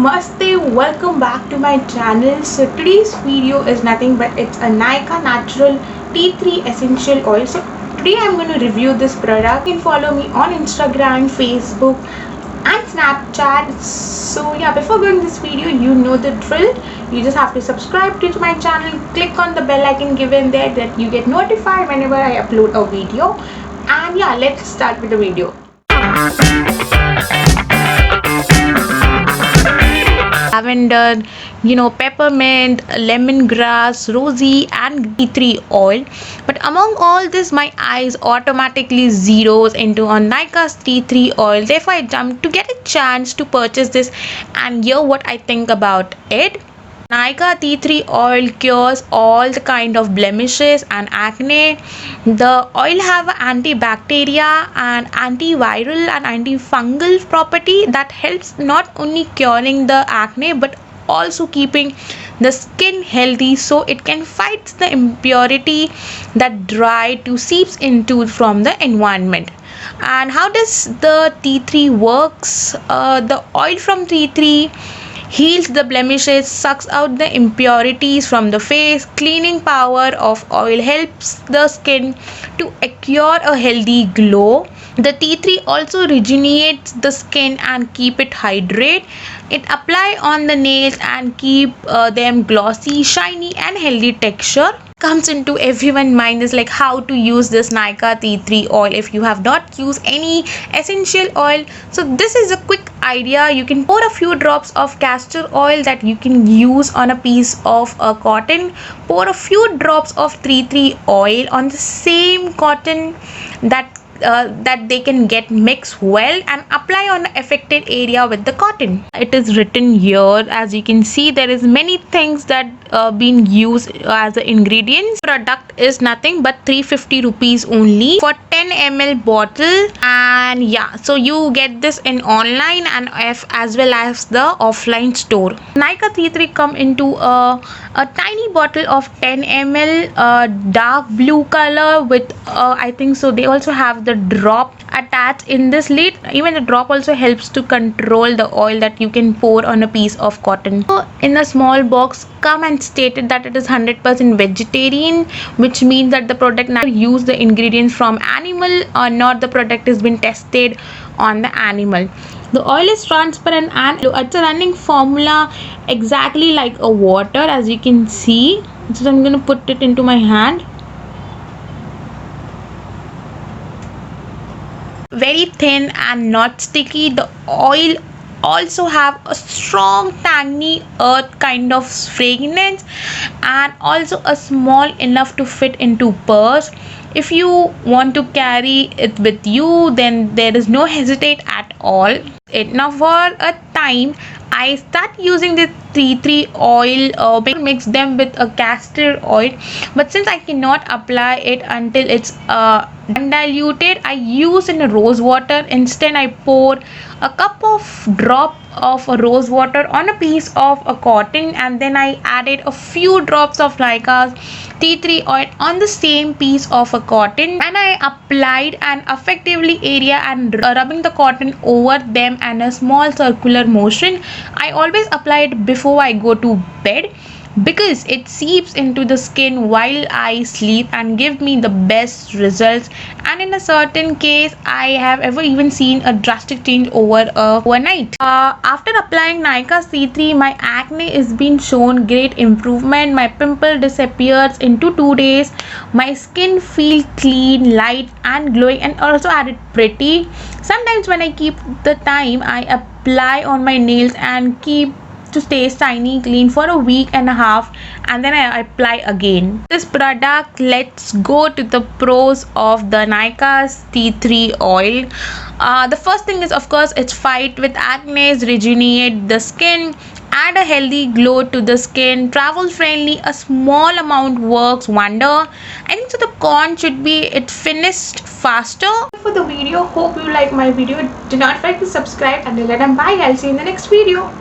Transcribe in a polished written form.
Namaste, welcome back to my channel. So today's video is nothing but it's a Nykaa Natural Tea Tree Essential Oil. So today I'm going to review this product. You can follow me on Instagram, Facebook and Snapchat. So yeah, before going this video, you know the drill. You just have to subscribe to my channel, click on the bell icon given there that you get notified whenever I upload a video. And yeah, let's start with the video. Lavender, peppermint, lemongrass, rosy and tea tree oil. But among all this, my eyes automatically zeroes into on Nykaa's tea tree oil. Therefore, I jumped to get a chance to purchase this and hear what I think about it. Nykaa tea tree oil cures all the kind of blemishes and acne. The oil have antibacterial and antiviral and antifungal property that helps not only curing the acne but also keeping the skin healthy, so it can fight the impurity that dry to seeps into from the environment. And how does the tea tree works? The oil from tea tree heals the blemishes, sucks out the impurities from the face. Cleaning power of oil helps the skin to acquire a healthy glow. The tea tree also rejuvenates the skin and keep it hydrated. It apply on the nails and keep them glossy, shiny and healthy texture. Comes into everyone's mind is like how to use this Nykaa tea tree oil if you have not used any essential oil. So this is a quick idea. You can pour a few drops of castor oil that you can use on a piece of cotton. Pour a few drops of tea tree oil on the same cotton that they can get mixed well and apply on the affected area with the cotton. It is written here, as you can see, there is many things that been used as the ingredients. Product is nothing but 350 rupees only for 10 ml bottle. And yeah, so you get this in online and as well as the offline store. Nykaa tea tree come into a tiny bottle of 10 ml dark blue color with I think so they also have the drop attached in this lid. Even the drop also helps to control the oil that you can pour on a piece of cotton. So in a small box come and stated that it is 100% vegetarian, which means that the product never use the ingredients from animal or not the product has been tested on the animal. The oil is transparent and it's a running formula exactly like a water, as you can see. So I'm going to put it into my hand. Very thin and not sticky. The oil also have a strong tangy earth kind of fragrance and also a small enough to fit into purse. If you want to carry it with you, then there is no hesitate at all. Now for a time I start using the tea tree oil, mix them with a castor oil, but since I cannot apply it until it's undiluted, I use in a rose water. Instead I pour a cup of drop of rose water on a piece of a cotton and then I added a few drops of Nykaa's tea tree oil on the same piece of a cotton and I applied an effectively area and rubbing the cotton over them in a small circular motion. I always apply it before I go to bed because it seeps into the skin while I sleep and give me the best results. And in a certain case I have ever even seen a drastic change overnight. After applying Nykaa's tea tree, my acne is been shown great improvement. My pimple disappears into 2 days. My skin feel clean, light and glowing and also added pretty. Sometimes when I keep the time, I apply on my nails and keep to stay shiny clean for a week and a half and then I apply again. This product, let's go to the pros of the Nykaa's tea tree oil. The first thing is of course it's fight with acne, rejuvenate the skin, add a healthy glow to the skin, travel friendly, a small amount works wonder. I think so the con should be it finished faster. For the video, hope you like my video. Do not forget to subscribe and then bye. I'll see you in the next video.